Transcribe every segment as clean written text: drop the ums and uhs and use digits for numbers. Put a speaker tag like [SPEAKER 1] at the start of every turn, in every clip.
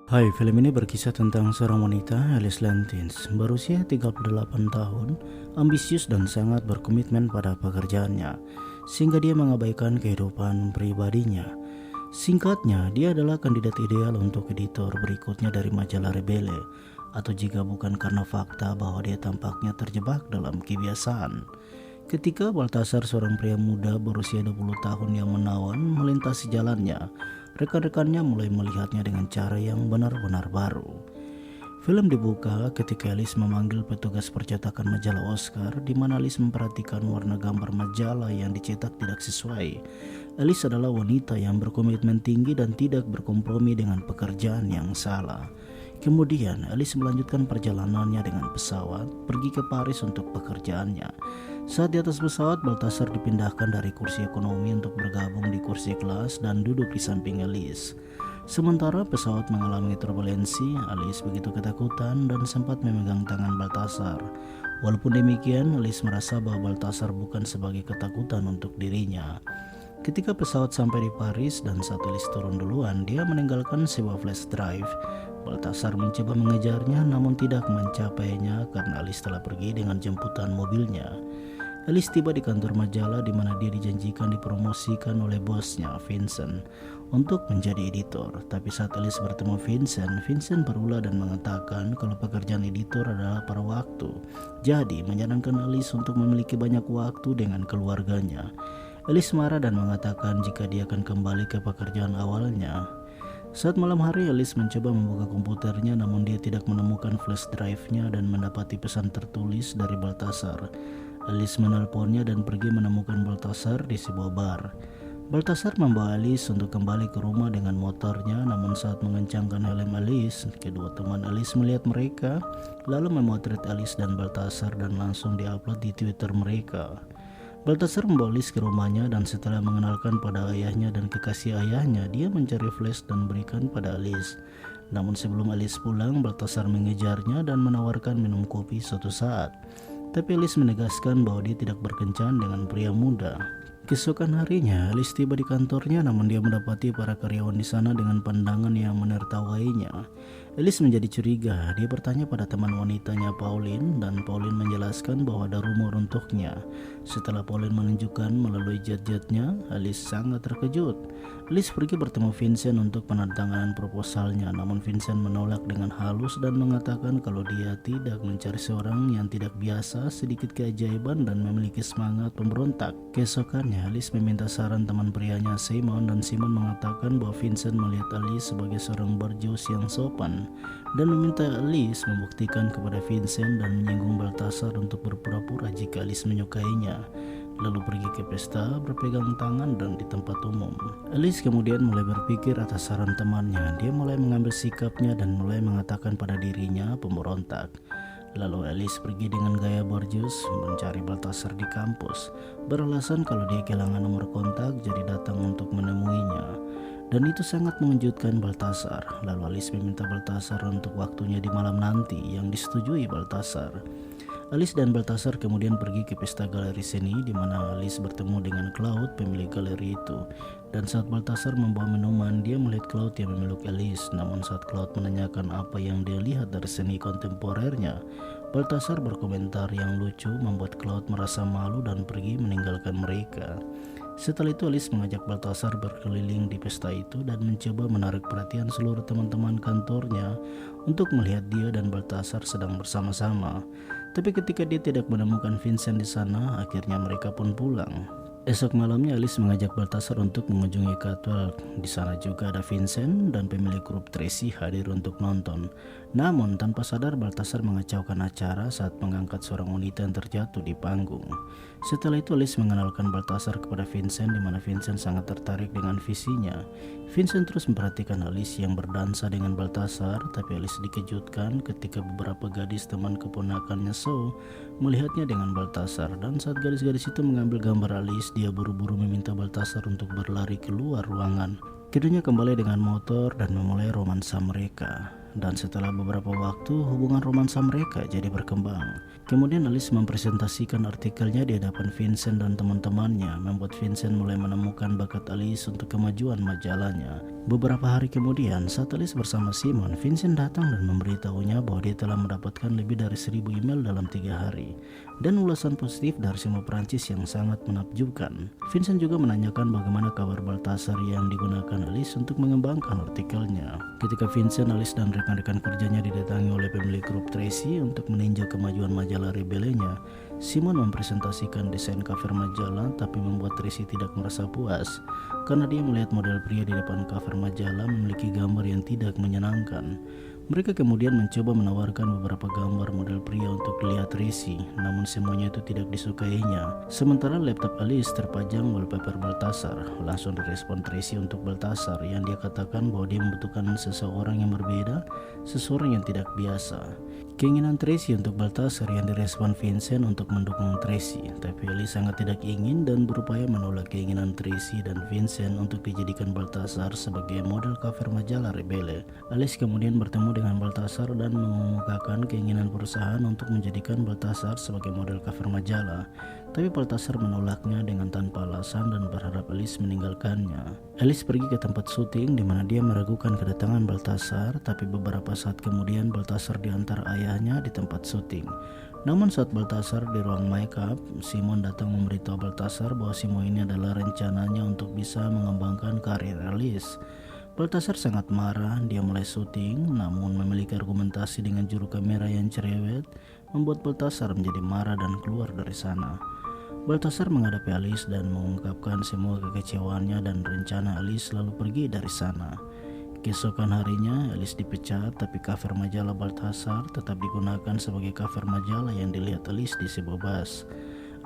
[SPEAKER 1] Hai, film ini berkisah tentang seorang wanita, Alice Lentins, berusia 38 tahun, ambisius dan sangat berkomitmen pada pekerjaannya, sehingga dia mengabaikan kehidupan pribadinya. Singkatnya, dia adalah kandidat ideal untuk editor berikutnya dari majalah Rebele, atau jika bukan karena fakta bahwa dia tampaknya terjebak dalam kebiasaan. Ketika Baltasar, seorang pria muda berusia 20 tahun yang menawan, melintasi jalannya, rekan-rekannya mulai melihatnya dengan cara yang benar-benar baru. Film dibuka ketika Alice memanggil petugas percetakan majalah Oscar, di mana Alice memperhatikan warna gambar majalah yang dicetak tidak sesuai. Alice adalah wanita yang berkomitmen tinggi dan tidak berkompromi dengan pekerjaan yang salah. Kemudian Alice melanjutkan perjalanannya dengan pesawat, pergi ke Paris untuk pekerjaannya. Saat di atas pesawat, Baltasar dipindahkan dari kursi ekonomi untuk bergabung di kursi kelas dan duduk di samping Alice. Sementara pesawat mengalami turbulensi, Alice begitu ketakutan dan sempat memegang tangan Baltasar. Walaupun demikian, Alice merasa bahwa Baltasar bukan sebagai ketakutan untuk dirinya. Ketika pesawat sampai di Paris dan saat Alice turun duluan, dia meninggalkan sebuah flash drive. Baltasar mencoba mengejarnya namun tidak mencapainya karena Alice telah pergi dengan jemputan mobilnya. Alice tiba di kantor majalah di mana dia dijanjikan dipromosikan oleh bosnya, Vincent, untuk menjadi editor. Tapi saat Alice bertemu Vincent berulah dan mengatakan kalau pekerjaan editor adalah per waktu. Jadi menyarankan Alice untuk memiliki banyak waktu dengan keluarganya. Alice marah dan mengatakan jika dia akan kembali ke pekerjaan awalnya. Saat malam hari, Alice mencoba membuka komputernya namun dia tidak menemukan flash drive-nya dan mendapati pesan tertulis dari Baltasar. Alice menelponnya dan pergi menemukan Baltasar di sebuah bar. Baltasar membawa Alice untuk kembali ke rumah dengan motornya, namun saat mengencangkan helm Alice, kedua teman Alice melihat mereka, lalu memotret Alice dan Baltasar dan langsung diupload di Twitter mereka. Baltasar membawa Alice ke rumahnya dan setelah mengenalkan pada ayahnya dan kekasih ayahnya, dia mencari flash dan berikan pada Alice. Namun sebelum Alice pulang, Baltasar mengejarnya dan menawarkan minum kopi suatu saat. Tapi Alice menegaskan bahwa dia tidak berkencan dengan pria muda. Keesokan harinya, Alice tiba di kantornya namun dia mendapati para karyawan di sana dengan pandangan yang menertawainya. Alice menjadi curiga. Dia bertanya pada teman wanitanya Pauline dan Pauline menjelaskan bahwa ada rumor untuknya. Setelah Pauline menunjukkan melalui jet-jetnya, Alice sangat terkejut. Alice pergi bertemu Vincent untuk penandatanganan proposalnya, namun Vincent menolak dengan halus dan mengatakan kalau dia tidak mencari seorang yang tidak biasa, sedikit keajaiban dan memiliki semangat pemberontak. Keesokannya, Alice meminta saran teman prianya Simon dan Simon mengatakan bahwa Vincent melihat Alice sebagai seorang barjous yang sopan dan meminta Alice membuktikan kepada Vincent dan menyinggung Baltasar untuk berpura-pura jika Alice menyukainya, lalu pergi ke pesta berpegang tangan dan di tempat umum. Alice kemudian mulai berpikir atas saran temannya. Dia mulai mengambil sikapnya dan mulai mengatakan pada dirinya pemberontak. Lalu Alice pergi dengan gaya borjus mencari Baltasar di kampus, beralasan kalau dia kehilangan nomor kontak jadi datang untuk menemuinya. Dan itu sangat mengejutkan Baltasar. Lalu Alice meminta Baltasar untuk waktunya di malam nanti yang disetujui Baltasar. Alice dan Baltasar kemudian pergi ke pesta galeri seni di mana Alice bertemu dengan Claude, pemilik galeri itu. Dan saat Baltasar membawa minuman, dia melihat Claude yang memeluk Alice. Namun saat Claude menanyakan apa yang dia lihat dari seni kontemporernya, Baltasar berkomentar yang lucu membuat Claude merasa malu dan pergi meninggalkan mereka. Setelah itu Alice mengajak Baltasar berkeliling di pesta itu dan mencoba menarik perhatian seluruh teman-teman kantornya untuk melihat dia dan Baltasar sedang bersama-sama. Tapi ketika dia tidak menemukan Vincent di sana, akhirnya mereka pun pulang. Esok malamnya Alice mengajak Baltasar untuk mengunjungi Catwalk. Di sana juga ada Vincent dan pemilik grup Tracy hadir untuk nonton. Namun tanpa sadar Baltasar mengacaukan acara saat mengangkat seorang wanita yang terjatuh di panggung. Setelah itu Alice mengenalkan Baltasar kepada Vincent di mana Vincent sangat tertarik dengan visinya. Vincent terus memperhatikan Alice yang berdansa dengan Baltasar, tapi Alice dikejutkan ketika beberapa gadis teman keponakannya So melihatnya dengan Baltasar, dan saat gadis-gadis itu mengambil gambar Alice, dia buru-buru meminta Baltasar untuk berlari keluar ruangan. Keduanya kembali dengan motor dan memulai romansa mereka. Dan setelah beberapa waktu, hubungan romansa mereka jadi berkembang. Kemudian Alice mempresentasikan artikelnya di hadapan Vincent dan teman-temannya, membuat Vincent mulai menemukan bakat Alice untuk kemajuan majalahnya. Beberapa hari kemudian, saat Alice bersama Simon, Vincent datang dan memberitahunya bahwa dia telah mendapatkan lebih dari 1000 email dalam 3 hari dan ulasan positif dari semua Perancis yang sangat menakjubkan. Vincent juga menanyakan bagaimana kabar Baltasar yang digunakan Alice untuk mengembangkan artikelnya. Ketika Vincent, Alice dan rekan-rekan kerjanya didatangi oleh pemilik grup Tracy untuk meninjau kemajuan majalah Rebelenya, Simon mempresentasikan desain cover majalah tapi membuat Tracy tidak merasa puas karena dia melihat model pria di depan cover majalah memiliki gambar yang tidak menyenangkan. Mereka kemudian mencoba menawarkan beberapa gambar model pria untuk dilihat Tracy, namun semuanya itu tidak disukainya. Sementara laptop Alice terpajang wallpaper Baltasar, langsung direspon Tracy untuk Baltasar yang dia katakan bahwa dia membutuhkan seseorang yang berbeda, seseorang yang tidak biasa. Keinginan Tracy untuk Baltasar yang direspon Vincent untuk mendukung Tracy, tapi Alice sangat tidak ingin dan berupaya menolak keinginan Tracy dan Vincent untuk dijadikan Baltasar sebagai model cover majalah Rebelle. Alice kemudian bertemu dengan Baltasar dan mengemukakan keinginan perusahaan untuk menjadikan Baltasar sebagai model cover majalah, tapi Baltasar menolaknya dengan tanpa alasan dan berharap Alice meninggalkannya. Alice pergi ke tempat syuting di mana dia meragukan kedatangan Baltasar, tapi beberapa saat kemudian Baltasar diantar ayahnya di tempat syuting. Namun saat Baltasar di ruang makeup, Simon datang memberitahu Baltasar bahwa Simon ini adalah rencananya untuk bisa mengembangkan karir Alice. Baltasar sangat marah, dia mulai syuting, namun memiliki argumentasi dengan juru kamera yang cerewet, membuat Baltasar menjadi marah dan keluar dari sana. Baltasar menghadapi Alice dan mengungkapkan semua kekecewaannya dan rencana Alice lalu pergi dari sana. Keesokan harinya, Alice dipecat, tapi cover majalah Baltasar tetap digunakan sebagai cover majalah yang dilihat Alice di sebuah bus.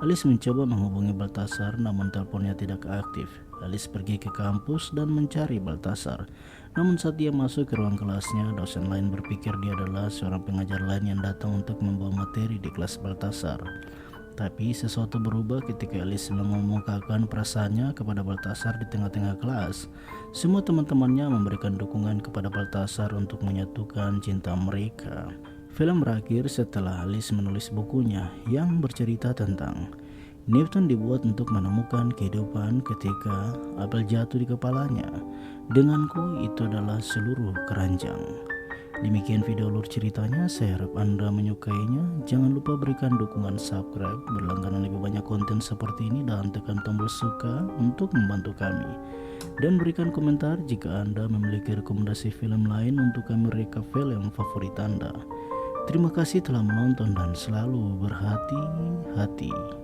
[SPEAKER 1] Alice mencoba menghubungi Baltasar, namun teleponnya tidak aktif. Alice pergi ke kampus dan mencari Baltasar. Namun saat dia masuk ke ruang kelasnya, dosen lain berpikir dia adalah seorang pengajar lain yang datang untuk membawa materi di kelas Baltasar. Tapi sesuatu berubah ketika Alice mengemukakan perasaannya kepada Baltasar di tengah-tengah kelas. Semua teman-temannya memberikan dukungan kepada Baltasar untuk menyatukan cinta mereka. Film berakhir setelah Alice menulis bukunya yang bercerita tentang Newton dibuat untuk menemukan kehidupan ketika apel jatuh di kepalanya. Denganku itu adalah seluruh keranjang. Demikian video alur ceritanya, saya harap Anda menyukainya. Jangan lupa berikan dukungan subscribe, berlangganan lebih banyak konten seperti ini, dan tekan tombol suka untuk membantu kami. Dan berikan komentar jika Anda memiliki rekomendasi film lain untuk kami recap film favorit Anda. Terima kasih telah menonton dan selalu berhati-hati.